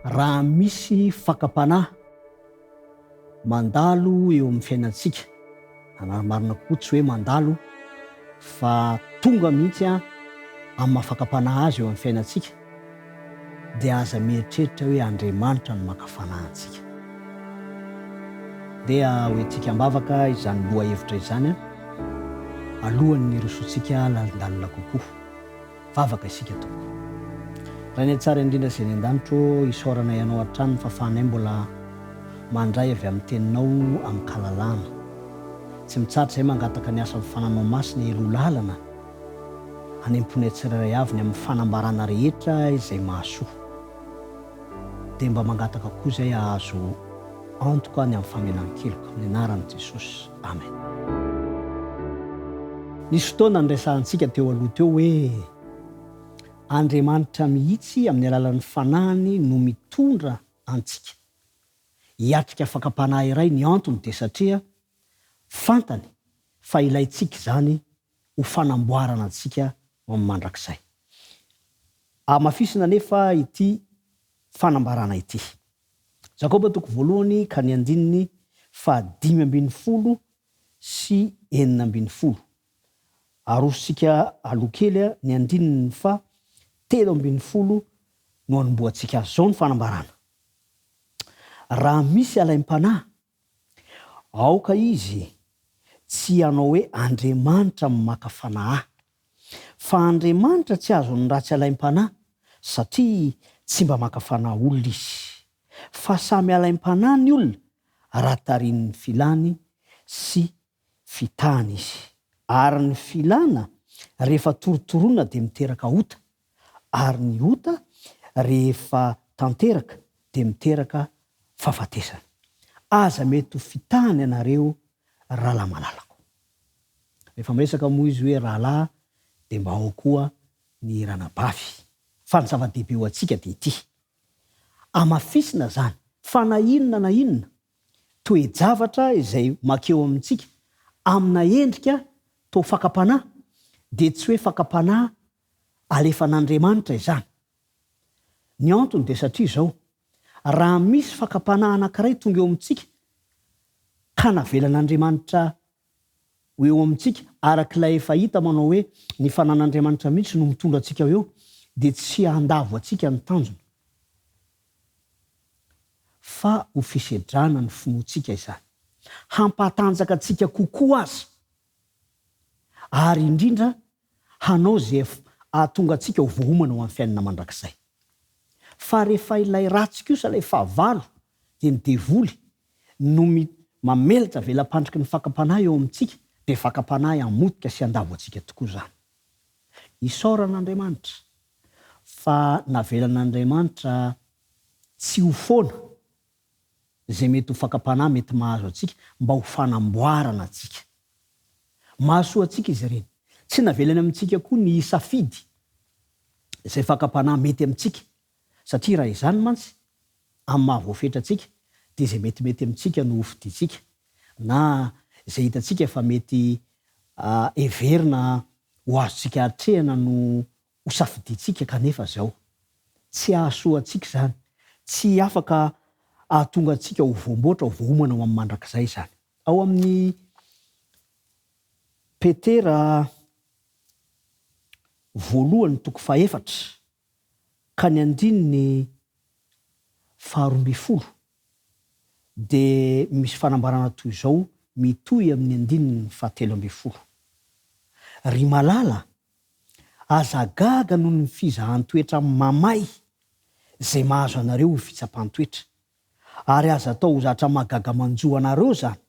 raha misy fakapanahy mandalo eo amin'ny fiainantsika, marina koa tsy hoe mandalo fa tonga mihitsy amin'ny mahafakapanahy azy eo amin'ny fiainantsika, dia aza mieritreritra hoe Andriamanitra no makafanahy antsika. Dia hoentsika ambavaka izany loha hevitra izany alohan'ny rosotsika landalina kokoa, vavaka isika tompoko. Raha ny tsara indrindra izay ny an-danitro isaorana ianao hatrany fa fahanay mbola mandray avy amin'ny teninao amin'ny kalalana. Tsy mitsaritra izay mangataka ny asa amin'ny fananao masina elo lalana hanemponay tsirairay avy ny amin'ny fanambarana rehetra izay mahasoa. Dia mba mangataka koa izay ahazo antoka ny amin'ny famelan-keloko amin'ny anaran'i Jesosy. Amen. Nisy fotoana nresahantsika teo aloha teo hoe Andriamanitra mihitsy amin'ny alalan'ny fanahiny no mitondra antsika hiatrika fakapanahy iray. Ny antony dia satria fantany fa ilayntsika izany ho fanamboarana antsika amin'ny mandrakizay. Mafisina nefa ity fanambarana ity. Jakoba toko voalohany ka ny andininy 5:10 sy 9:10. Arosika alokely ny andininy 7:10 no anomboantsika azy. Zao ny fanambarana. Raha misy alaim-panahy, aoka izy tsy hanao hoe Andriamanitra maka fanahy, fa Andriamanitra tsy azo ny ratsy alaim-panahy satria tsy mba maka fanahy olona izy, fa samy alaim-panahy ny olona raha tarian'ny filany sy fitahany izy. Ary ny filana rehefa torotoroana dia miteraka ota, ary ny ota rehefa tanteraka dia miteraka fahafatesana. Aza mety ho fitahany ianareo rahalahy malalako. Rehefa miresaka moa izy hoe rahalahy dia mba ao koa ny ranabavy. Fa ny zava-dehibe ho antsika dia ity. Amafisina zany fa na inona na inona toe-javatra izay makeo amintsika amina endrika toa fakapanahy dia tsy hoe fakapanahy alefan'Andriamanitra izany. Ny antony dia satria izao, raha misy fakapanahy anankiray tonga eo amintsika ka navelan'Andriamanitra ho eo amintsika arak'ilay efa hita manao hoe ny fanan'Andriamanitra mihitsy no mitondra antsika eo, dia tsy handavo antsika ny tanjona, fa ho fisedrana ny finoantsika izany, hampatanjaka antsika kokoa azy, ary indrindra hanao izay ahatonga antsika ho vohomana ho amin'ny fiainana mandrakizay. Fa rehefa ilay ratsy kosa ilay fahavalo dia ny devoly no mamelatra velam-pandriky ny fakapanahy eo amintsika, dia fakapanahy hamotika sy handavo antsika tokoa izany. Isaoran'Andriamanitra fa navelan'Andriamanitra tsy ho foana izay mety ho fakapanahy mety mahazo antsika mba ho fanamboarana antsika. Mahasoa antsika izy ireny. Tsy navelany amintsika koa ny isafidy izay fakapanahy mety amintsika, satria raha izany mantsy amin'ny mahavoafetra antsika dia izay metimety amintsika no hofiditsika, na izay hitantsika fa mety everina ho azontsika hatrehana no ho safiditsika, kanefa zao tsy ahasoa antsika izany, tsy afaka ahatonga antsika ho voamboatra ho vohomana ho amin'ny mandrakizay izany. Ao amin'ny Petera 1:4 ka ny andininy 12 dia misy fanambarana toy izao mitohy amin'ny andininy 13. Ry malala, aza gaga noho ny fizahan-toetra mamay izay mahazo anareo ho fitsapan-toetra, ary aza atao ho zatra mahagaga manjo anareo zany,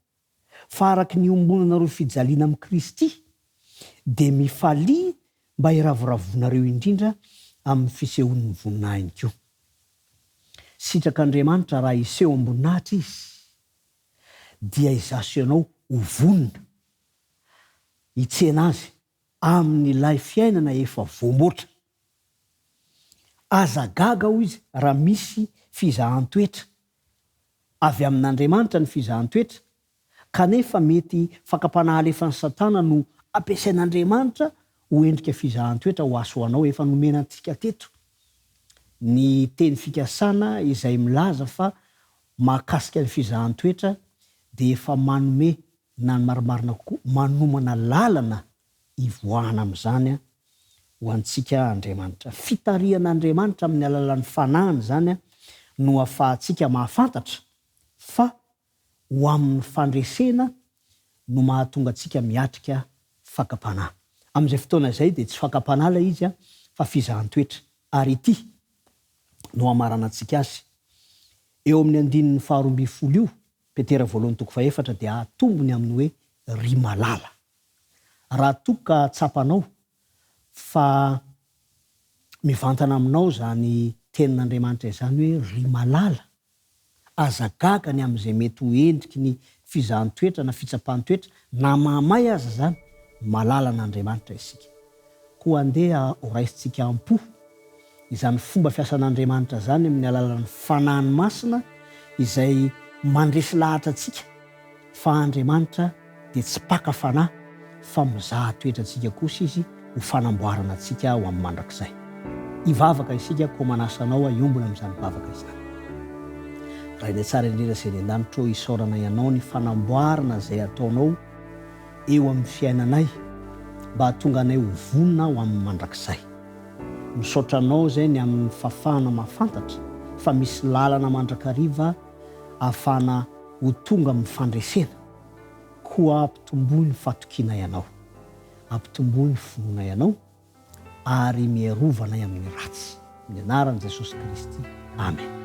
fa araky ny ombonanareo fijaliana amin'ny Kristy dia mifalia mba hiravoravonareo indrindra amin'ny fisehoan'ny voninahiny koa. Sitrak'Andriamanitra raha iseho amboninahitra izy dia izaso ianao ho vonina, hitsena azy amin'ilay fiainana efa voamboatra. Aza gaga ho izy raha misy fizahan-toetra avy amin'Andriamanitra ny fizahan-toetra, kanefa mety fakapanahy alefan'ny Satana no ampiasain'Andriamanitra ho endrika fizahan-toetra ho asoanao efa nomena antsika teto. ny teny fikasana izay milaza fa mahakasika ny fizahan-toetra dia efa manome na ny marimarina kokoa manomana lalana ivoahana amin'izany ho antsika Andriamanitra. Fitarihan'Andriamanitra amin'ny alalan'ny fanahiny zany no ahafahantsika mahafantatra fa ho amin'ny fandresena no mahatonga antsika miatrika fakapanahy. Amin'izay fotoana izay dia tsy fakapanahy ilay izy fa fizahan-toetra. Ary ity no amarana antsika azy. Eo amin'ny 12 io, Petera 1:4 dia atombony amin'ny hoe ry malala. Raha toa ka tsapanao fa mivantana aminao zany tenin'Andriamanitra izany hoe ry malala, azagagany amin'izay mety ho endriky ny fizahan-toetra na fitsapan-toetra na mahamay aza zany, malala n'Andriamanitra isika. Koa andeha ho raisitsika ampo izany fomba fiasan'Andriamanitra zany amin'ny alalan'ny fanahiny masina izay mandresy lahatra antsika fa Andriamanitra dia tsy paka fanahy fa mizaha toetra antsika kosa izy ho fanamboarana antsika ho amin'ny mandrakizay. Hivavaka isika koa manasanao iombona amin'izany vavaka izany. Raha ny tsara indrindra izay ny an-danitra isaorana ianao ny fanamboarana izay ataonao eo amin'ny fiainanay mba hahatonga anay ho vonona ho amin'ny mandrakizay. Misaotra anao zay ny amin'ny fafana mahafantatra fa misy lalana mandrakariva ahafana ho tonga amin'ny fandresena, koa ampitomboy ny fatokina ianao, ampitomboy ny finoana ianao ary miarovana amin'ny ratsy. Amin'ny anaran'i Jesosy Kristy. Amen.